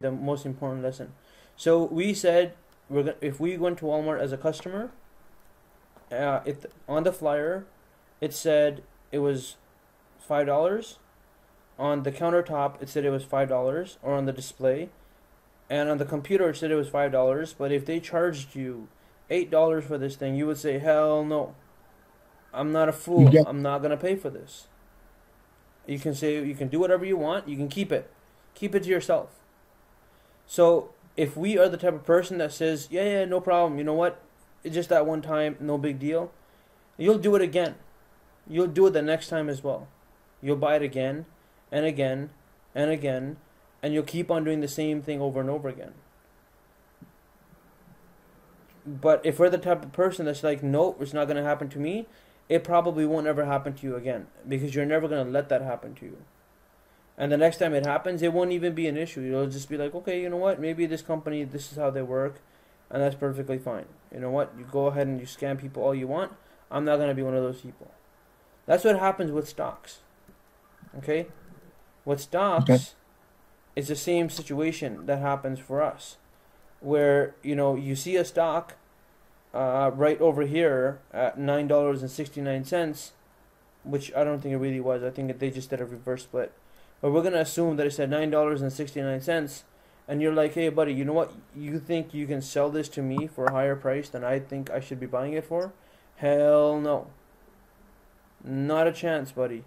the most important lesson. So we said if we went to Walmart as a customer, if on the flyer it said it was $5, on the countertop it said it was $5, or on the display, and on the computer it said it was $5. But if they charged you $8 for this thing, you would say, hell no, I'm not a fool. I'm not gonna pay for this. You can say, you can do whatever you want. You can keep it to yourself. So if we are the type of person that says, yeah, no problem, you know what, it's just that one time, no big deal, you'll do it again. You'll do it the next time as well. You'll buy it again and again and again, and you'll keep on doing the same thing over and over again. But if we're the type of person that's like, nope, it's not going to happen to me, it probably won't ever happen to you again, because you're never going to let that happen to you. And the next time it happens, it won't even be an issue. You'll just be like, okay, you know what, maybe this company, this is how they work, and that's perfectly fine. You know what, you go ahead and you scam people all you want. I'm not going to be one of those people. That's what happens with stocks. Okay? With stocks, it's the same situation that happens for us. Where, you know, you see a stock right over here at $9.69, which I don't think it really was. I think they just did a reverse split. But we're going to assume that it said $9.69, and you're like, hey, buddy, you know what? You think you can sell this to me for a higher price than I think I should be buying it for? Hell no. Not a chance, buddy.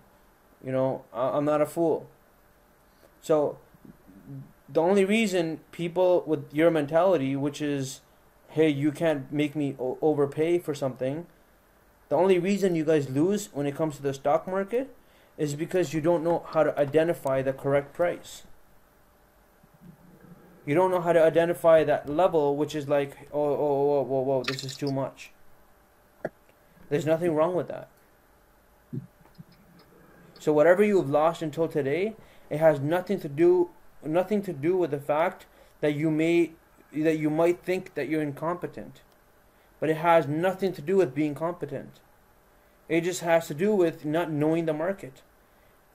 You know, I'm not a fool. So the only reason people with your mentality, which is, hey, you can't make me overpay for something, the only reason you guys lose when it comes to the stock market is because you don't know how to identify the correct price. You don't know how to identify that level, which is like, whoa, this is too much. There's nothing wrong with that. So whatever you've lost until today, it has nothing to do with the fact that you might think that you're incompetent. But it has nothing to do with being competent. It just has to do with not knowing the market.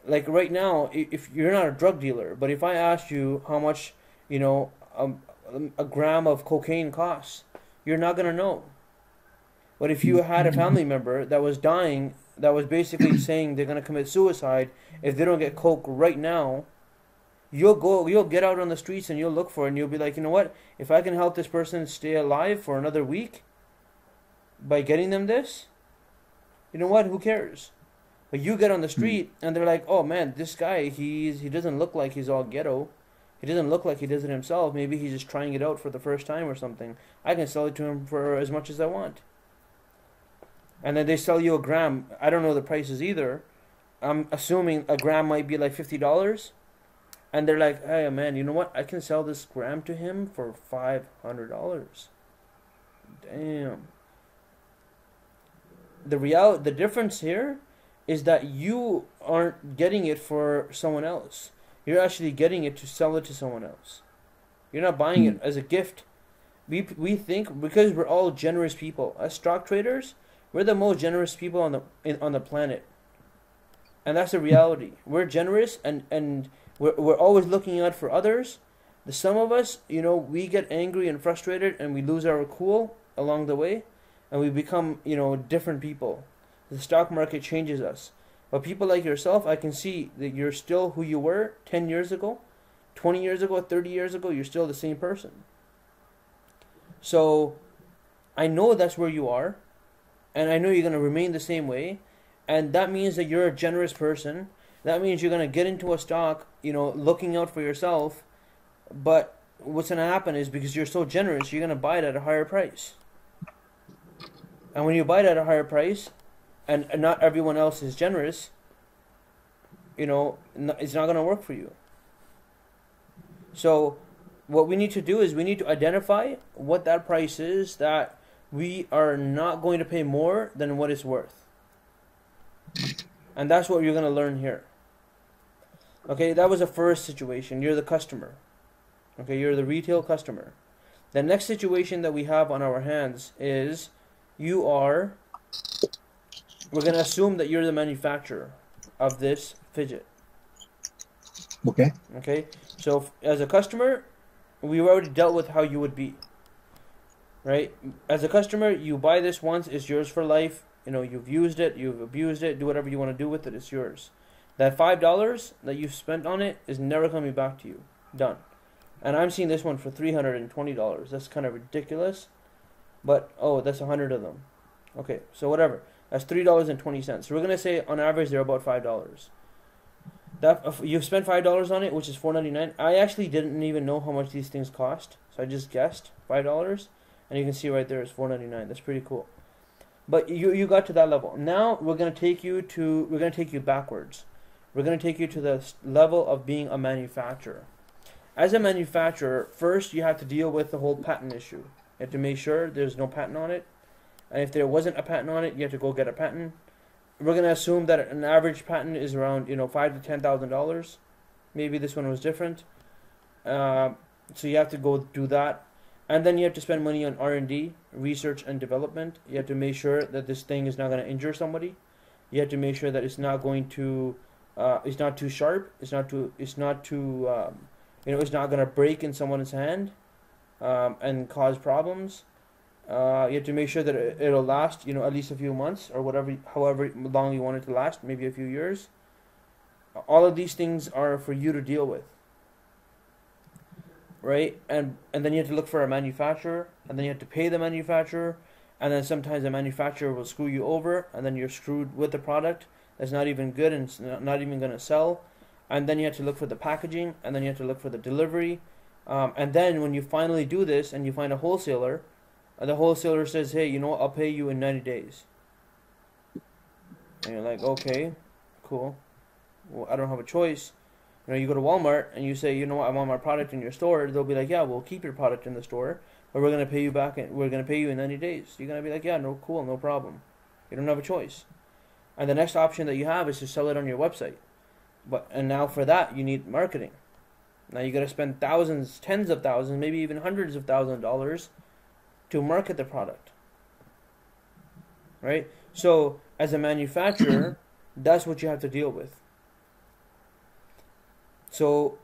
Like right now, if you're not a drug dealer, but if I asked you how much, you know, a gram of cocaine costs, you're not going to know. But if you had a family member that was dying, that was basically saying they're going to commit suicide if they don't get coke right now, you'll get out on the streets and you'll look for it, and you'll be like, you know what, if I can help this person stay alive for another week by getting them this, you know what, who cares? But you get on the street and they're like, oh man, this guy, he doesn't look like he's all ghetto. He doesn't look like he does it himself. Maybe he's just trying it out for the first time or something. I can sell it to him for as much as I want. And then they sell you a gram. I don't know the prices either. I'm assuming a gram might be like $50. And they're like, hey man, you know what? I can sell this gram to him for $500. Damn. The difference here is that you aren't getting it for someone else. You're actually getting it to sell it to someone else. You're not buying it as a gift. We think, because we're all generous people. As stock traders, we're the most generous people on the planet. And that's the reality. We're generous, and we're always looking out for others. Some of us, you know, we get angry and frustrated, and we lose our cool along the way, and we become, you know, different people. The stock market changes us. But people like yourself, I can see that you're still who you were 10 years ago, 20 years ago, 30 years ago. You're still the same person. So I know that's where you are, and I know you're going to remain the same way. And that means that you're a generous person. That means you're going to get into a stock, you know, looking out for yourself. But what's going to happen is, because you're so generous, you're going to buy it at a higher price. And when you buy it at a higher price, and not everyone else is generous, you know, it's not going to work for you. So what we need to do is we need to identify what that price is that we are not going to pay more than what it's worth. And that's what you're going to learn here. Okay, that was the first situation. You're the customer. Okay, you're the retail customer. The next situation that we have on our hands is we're going to assume that you're the manufacturer of this fidget. Okay. Okay, so as a customer, we've already dealt with how you would be, right? As a customer, you buy this once, it's yours for life. You know, you've used it, you've abused it, do whatever you want to do with it, it's yours. That $5 that you've spent on it is never coming back to you. Done. And I'm seeing this one for $320. That's kind of ridiculous. But, oh, that's 100 of them. Okay, so whatever. That's $3.20. So we're going to say on average they're about $5. That you've spent $5 on it, which is $4.99. I actually didn't even know how much these things cost, so I just guessed $5, and you can see right there it's $4.99. That's pretty cool. But you got to that level. Now we're gonna take you backwards. We're gonna take you to the level of being a manufacturer. As a manufacturer, first you have to deal with the whole patent issue. You have to make sure there's no patent on it, and if there wasn't a patent on it, you have to go get a patent. We're gonna assume that an average patent is around $5,000 to $10,000. Maybe this one was different. So you have to go do that, and then you have to spend money on R&D, research and development. You have to make sure that this thing is not going to injure somebody. You have to make sure that it's not going to, it's not too sharp. It's not going to break in someone's hand and cause problems. You have to make sure that it'll last, at least a few months or however long you want it to last, maybe a few years. All of these things are for you to deal with, right? And then you have to look for a manufacturer, and then you have to pay the manufacturer, and then sometimes the manufacturer will screw you over, and then you're screwed with the product that's not even good and it's not even going to sell. And then you have to look for the packaging, and then you have to look for the delivery. And then when you finally do this and you find a wholesaler, the wholesaler says, hey, you know what, I'll pay you in 90 days. And you're like, okay, cool. Well, I don't have a choice. You go to Walmart and you say, you know what, I want my product in your store. They'll be like, yeah, we'll keep your product in the store, but we're gonna pay you back. We're gonna pay you in 90 days. You're gonna be like, yeah, no, cool, no problem. You don't have a choice. And the next option that you have is to sell it on your website. And now for that you need marketing. Now you gotta spend thousands, tens of thousands, maybe even hundreds of thousands of dollars to market the product. Right? So as a manufacturer, that's what you have to deal with. So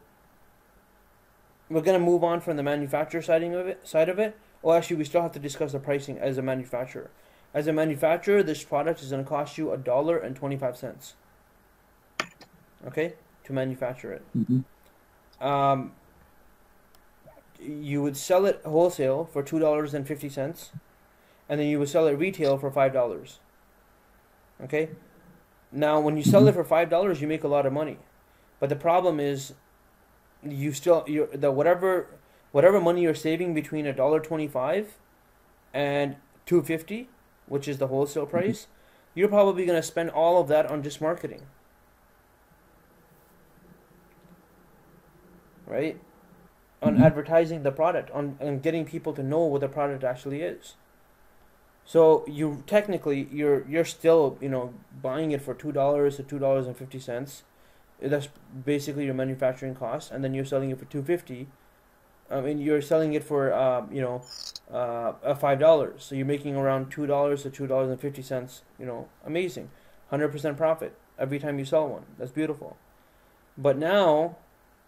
we're going to move on from the manufacturer side of it. Well, actually, we still have to discuss the pricing as a manufacturer. As a manufacturer, this product is going to cost you $1.25. Okay, to manufacture it. Mm-hmm. You would sell it wholesale for $2.50, and then you would sell it retail for $5. Okay. Now, when you sell it for $5, you make a lot of money. But the problem is, whatever money you're saving between $1.25 and $2.50, which is the wholesale price, you're probably going to spend all of that on just marketing, right? On advertising the product, on getting people to know what the product actually is. So you're still buying it for $2 to $2.50. That's basically your manufacturing cost, and then you're selling it for $2.50. You're selling it for $5. So you're making around $2 to $2.50. Amazing, 100% profit every time you sell one. That's beautiful. But now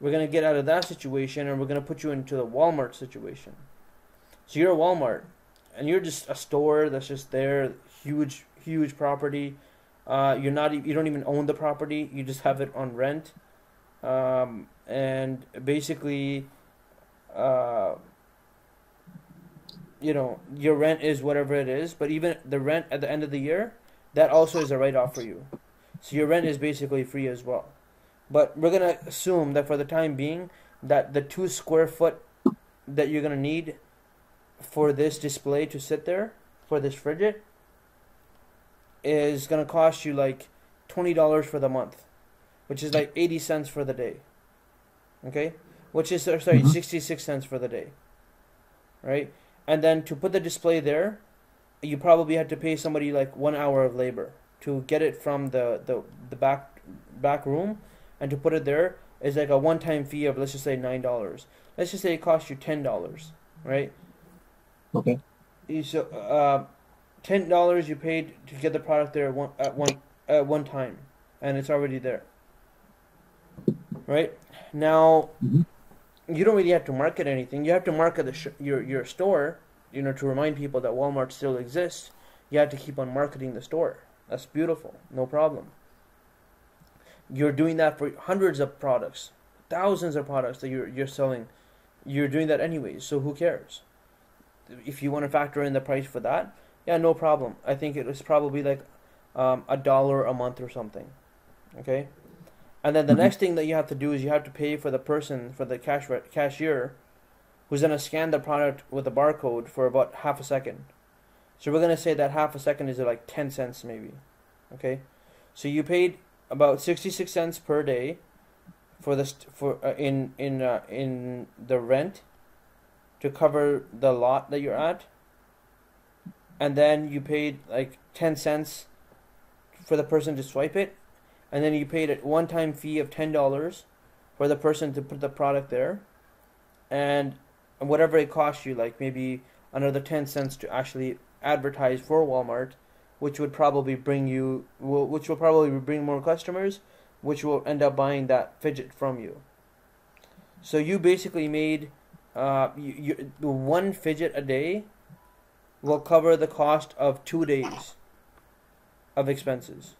we're gonna get out of that situation, and we're gonna put you into the Walmart situation. So you're a Walmart, and you're just a store that's just there, huge property. You don't even own the property. You just have it on rent, and basically, your rent is whatever it is. But even the rent at the end of the year, that also is a write-off for you. So your rent is basically free as well. But we're gonna assume that for the time being, that the 2 square foot that you're gonna need for this display to sit there, for this frigid, is going to cost you like $20 for the month, which is like 80 cents for the day. Okay? Which is, 66 cents for the day. Right? And then to put the display there, you probably had to pay somebody like 1 hour of labor to get it from the back room, and to put it there is like a one-time fee of, let's just say, $9. Let's just say it costs you $10, right? Okay. So, $10 you paid to get the product there at one time, and it's already there, right? Now, you don't really have to market anything. You have to market your store, to remind people that Walmart still exists. You have to keep on marketing the store. That's beautiful. No problem. You're doing that for hundreds of products, thousands of products that you're selling. You're doing that anyways, so who cares? If you want to factor in the price for that, yeah, no problem. I think it was probably like $1 a month or something. Okay? And then the Mm-hmm. next thing that you have to do is you have to pay for the person, for the cashier, who's going to scan the product with a barcode for about half a second. So we're going to say that half a second is like 10 cents maybe. Okay? So you paid about 66 cents per day for in the rent to cover the lot that you're at, and then you paid like 10 cents for the person to swipe it, and then you paid a one-time fee of $10 for the person to put the product there, and whatever it costs you, like maybe another 10 cents to actually advertise for Walmart, which will probably bring more customers, which will end up buying that fidget from you. So you basically made one fidget a day will cover the cost of 2 days of expenses,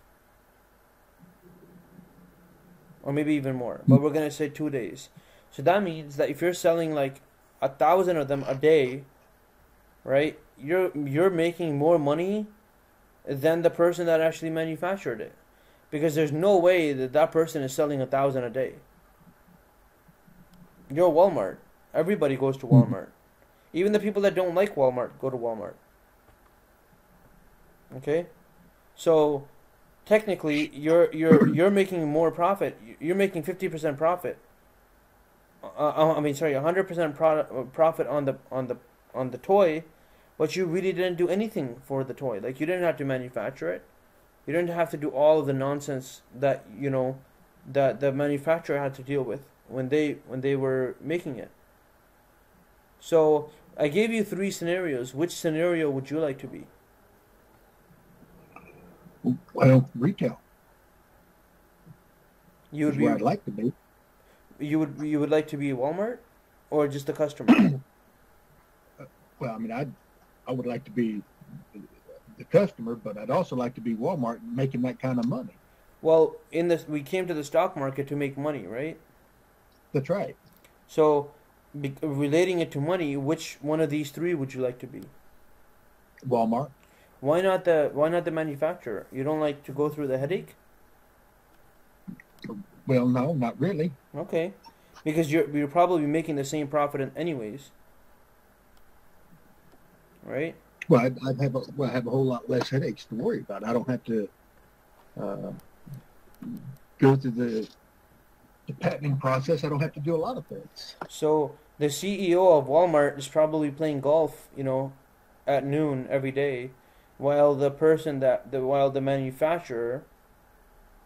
or maybe even more. But we're gonna say 2 days. So that means that if you're selling like 1,000 of them a day, right? You're making more money than the person that actually manufactured it, because there's no way that that person is selling 1,000 a day. You're Walmart. Everybody goes to Mm-hmm. Walmart. Even the people that don't like Walmart go to Walmart. Okay? So technically you're making more profit. You're making 50% profit. I mean, sorry, 100% profit on the toy, but you really didn't do anything for the toy. Like, you didn't have to manufacture it. You didn't have to do all of the nonsense that that the manufacturer had to deal with when they were making it. So I gave you 3 scenarios. Which scenario would you like to be? Well, retail You would is where be I'd like to be. you would like to be Walmart, or just a customer? Well, I mean, I would like to be the customer, but I'd also like to be Walmart making that kind of money. Well, in this, we came to the stock market to make money, right? That's right. So, relating it to money, which one of these 3 would you like to be? Walmart. Why not the manufacturer? You don't like to go through the headache? Well, no, not really. Okay, because you're probably making the same profit anyways, right? Well, I'd have a whole lot less headaches to worry about. I don't have to uh, go through the patenting process. I don't have to do a lot of things. So the CEO of Walmart is probably playing golf, at noon every day, while the manufacturer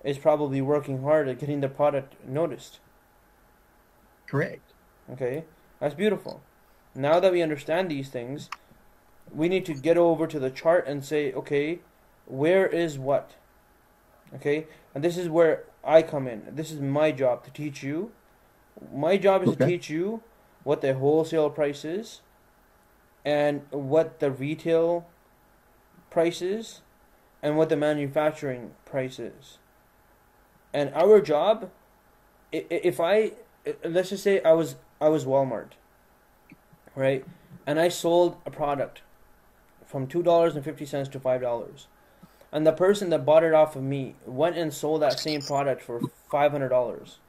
is probably working hard at getting the product noticed. Correct. Okay, that's beautiful. Now that we understand these things, we need to get over to the chart and say, okay, where is what? Okay, and this is where I come in. This is my job to teach you. My job is to Okay. teach you what the wholesale price is and what the retail price is and what the manufacturing price is. And our job, if I, let's just say I was Walmart, right? And I sold a product from $2.50 to $5. And the person that bought it off of me went and sold that same product for $500.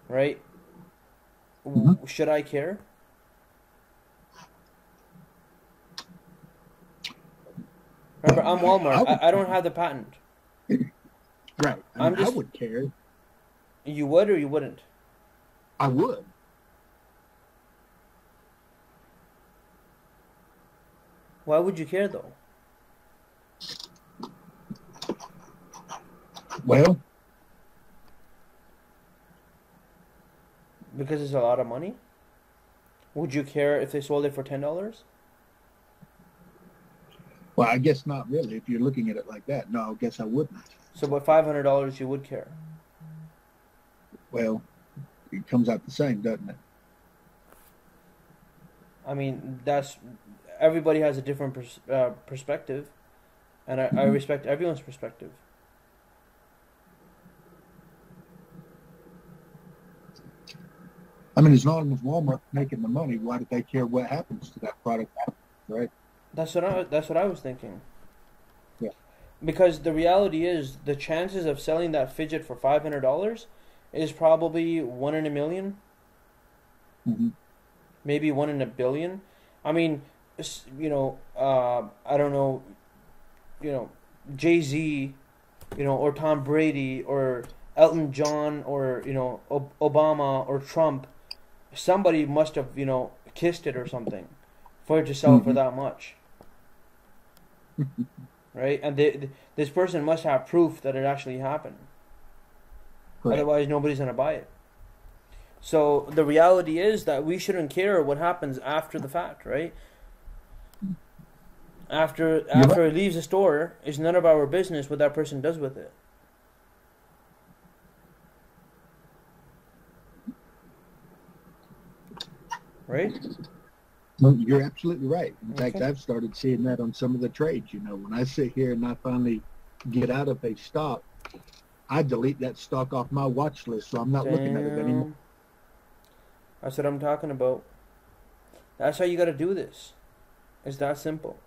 Right? Hmm. Should I care? Remember, I'm I Walmart. would. I don't have the patent. Right. I I'm mean, I just. would care. You would or you wouldn't? I would. Why would you care though? Well, Because it's a lot of money? Would you care if they sold it for $10? well, I guess not really. If you're looking at it like that, no, I guess I wouldn't. So, but $500 you would care. Well, it comes out the same, doesn't it? I mean, that's everybody has a different perspective, and I respect everyone's perspective. I mean, as long as Walmart's making the money, why do they care what happens to that product, right? That's what I was thinking. Yeah. Because the reality is, the chances of selling that fidget for $500 is probably 1 in a million, maybe 1 in a billion. I mean, I don't know, Jay-Z, or Tom Brady or Elton John or Obama or Trump. Somebody must have kissed it or something for it to sell for that much. Right? And this person must have proof that it actually happened. Correct. Otherwise, nobody's going to buy it. So the reality is that we shouldn't care what happens after the fact, right? After it leaves the store, it's none of our business what that person does with it. Right? Well, you're absolutely right. In fact, I've started seeing that on some of the trades. When I sit here and I finally get out of a stock, I delete that stock off my watch list, so I'm not looking at it anymore. That's what I'm talking about. That's how you got to do this. It's that simple.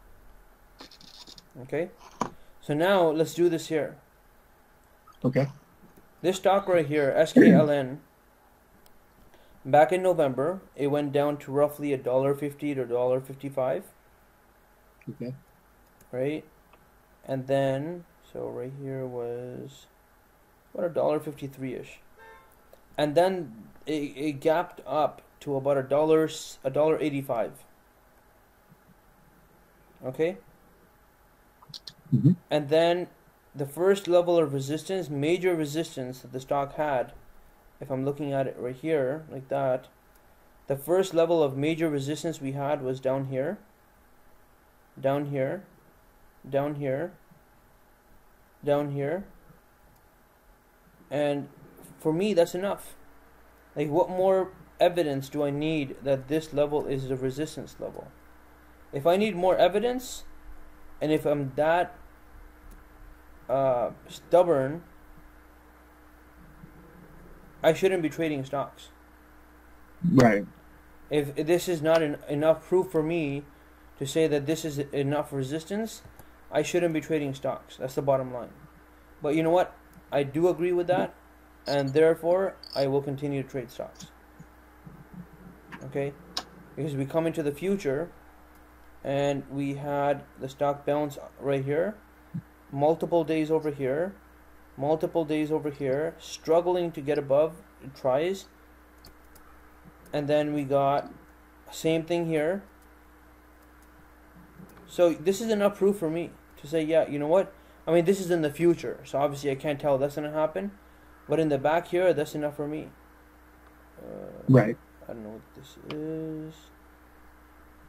Okay? So now, let's do this here. Okay. This stock right here, SKLN, back in November, it went down to roughly $1.50 to $1.55. Okay. Right? And then, so right here was about $1.53-ish. And then it gapped up to about $1.85. Okay? And then the first level of resistance, major resistance that the stock had, if I'm looking at it right here, like that, the first level of major resistance we had was down here, down here, down here, down here. And for me, that's enough. Like, what more evidence do I need that this level is a resistance level? If I need more evidence, and if I'm that stubborn, I shouldn't be trading stocks. Right. If this is not enough proof for me to say that this is enough resistance, I shouldn't be trading stocks. That's the bottom line. But you know what? I do agree with that, and therefore I will continue to trade stocks. Okay? Because we come into the future, and we had the stock bounce right here, multiple days over here, multiple days over here, struggling to get above, it tries, and then we got same thing here. So this is enough proof for me to say, yeah, you know what? I mean, this is in the future, so obviously I can't tell that's going to happen, but in the back here, that's enough for me. Right. I don't know what this is.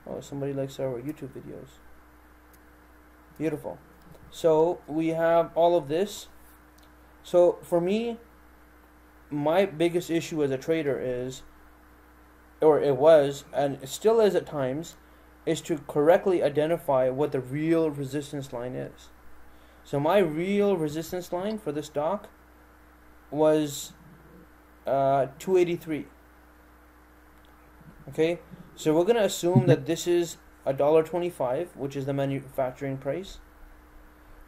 Oh, somebody likes our YouTube videos. Beautiful. So we have all of this. So for me, my biggest issue as a trader is, or it was, and it still is at times, is to correctly identify what the real resistance line is. So my real resistance line for this stock was 283. Okay, so we're gonna assume that this is $1.25, which is the manufacturing price.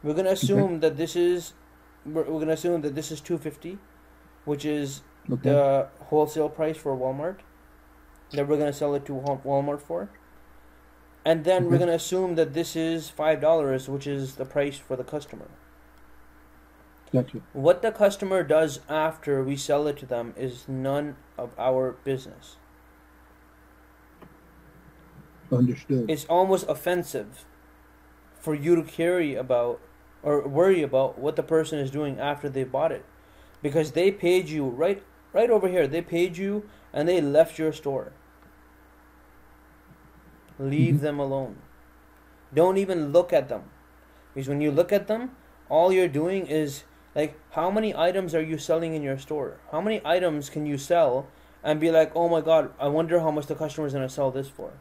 We're gonna assume that this is we're gonna assume that this is 250, which is the wholesale price for Walmart that we're gonna sell it to Walmart for. And then we're going to assume that this is $5, which is the price for the customer. Gotcha. What the customer does after we sell it to them is none of our business. Understood. It's almost offensive for you to carry about or worry about what the person is doing after they bought it. Because they paid you, right over here, they paid you and they left your store. Leave them alone. Don't even look at them. Because when you look at them, all you're doing is, like, how many items are you selling in your store? How many items can you sell and be like, oh my god, I wonder how much the customer is gonna sell this for.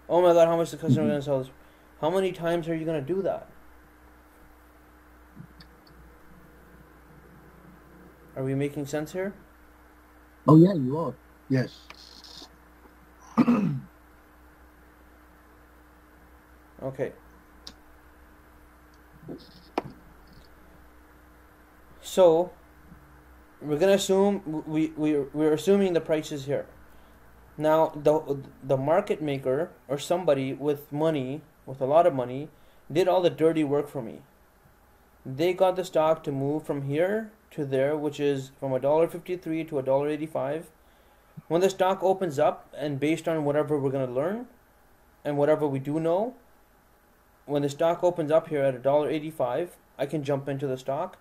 Oh my god, how much the customer is gonna sell this for? How many times are you gonna do that? Are we making sense here? Oh yeah, you are. Yes. Okay. So we're gonna assume we're assuming the price is here. Now the market maker or somebody with money, with a lot of money, did all the dirty work for me. They got the stock to move from here to there, which is from $1.53 to $1.85. When the stock opens up, and based on whatever we're gonna learn and whatever we do know, when the stock opens up here at $1.85, I can jump into the stock.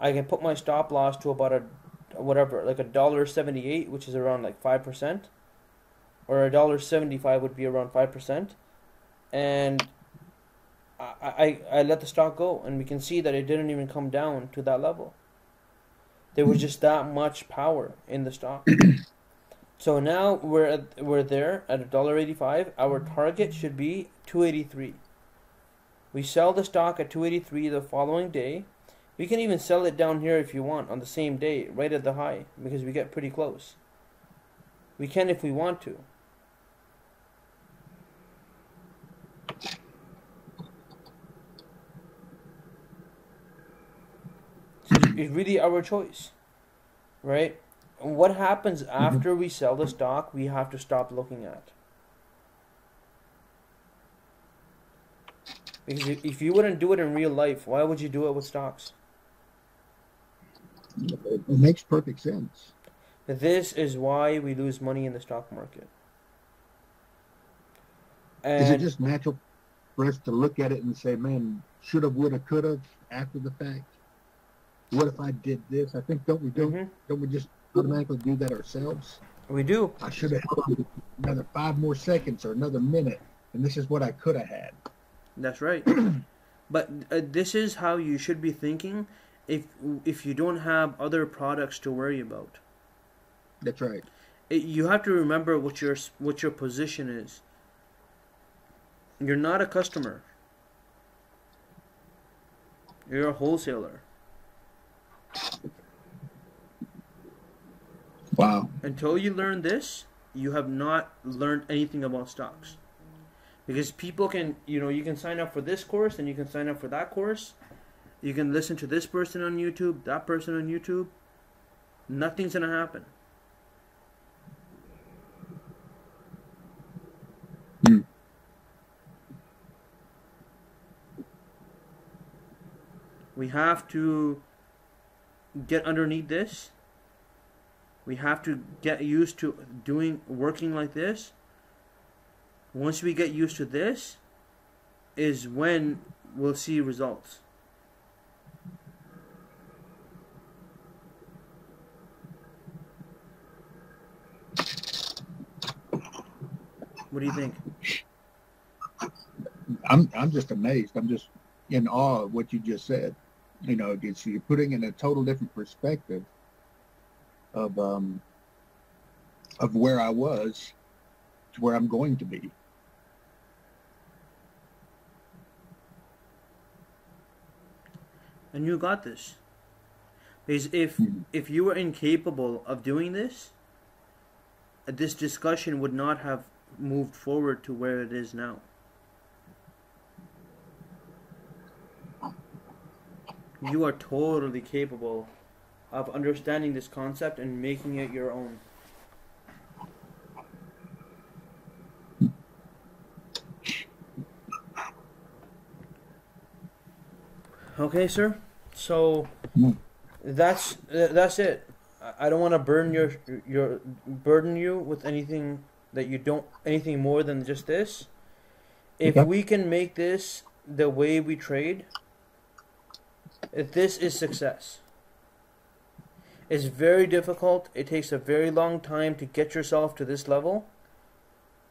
I can put my stop loss to about like $1.78, which is around like 5%, or $1.75 would be around 5%, and I let the stock go, and we can see that it didn't even come down to that level. There was just that much power in the stock. So now we're there at $1.85. Our target should be $2.83. We sell the stock at $2.83 the following day. We can even sell it down here if you want on the same day, right at the high, because we get pretty close. We can if we want to. It's really our choice, right? What happens after we sell the stock, we have to stop looking at. Because if you wouldn't do it in real life, why would you do it with stocks? It makes perfect sense. This is why we lose money in the stock market. Is it just natural for us to look at it and say, man, shoulda, woulda, coulda, after the fact? What if I did this? I think don't we just automatically do that ourselves? We do. I should have had another 5 more seconds or another minute, and this is what I could have had. That's right. But this is how you should be thinking if you don't have other products to worry about. That's right. You have to remember what your position is. You're not a customer. You're a wholesaler. Wow. Until you learn this, you have not learned anything about stocks. Because people can, you can sign up for this course and you can sign up for that course. You can listen to this person on YouTube, that person on YouTube. Nothing's going to happen. We have to get underneath this. We have to get used to working like this. Once we get used to this, is when we'll see results. What do you think? I'm just amazed. I'm just in awe of what you just said. You're putting in a total different perspective of where I was to where I'm going to be. And you got this. Because if you were incapable of doing this discussion would not have moved forward to where it is now. You are totally capable of understanding this concept and making it your own. Okay, sir. So that's it. I don't want to burden you with anything that you don't, anything more than just this. If we can make this the way we trade, if this is success. It's very difficult. It takes a very long time to get yourself to this level.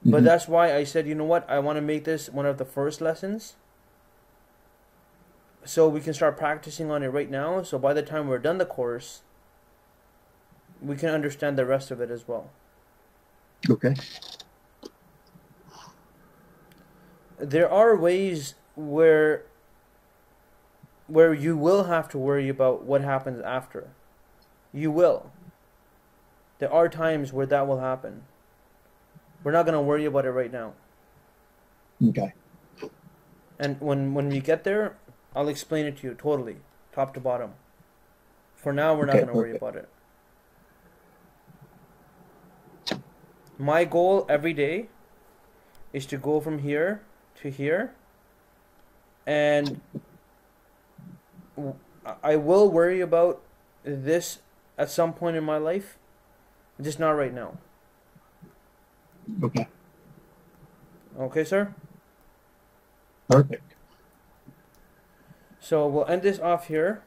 But that's why I said, you know what? I want to make this one of the first lessons. So we can start practicing on it right now. So by the time we're done the course, we can understand the rest of it as well. Okay. There are ways where you will have to worry about what happens after. You will. There are times where that will happen. We're not going to worry about it right now. Okay. And when we get there, I'll explain it to you totally, top to bottom. For now, we're not going to worry about it. My goal every day is to go from here to here, and I will worry about this at some point in my life, just not right now. Okay. Okay, sir? Perfect. So we'll end this off here.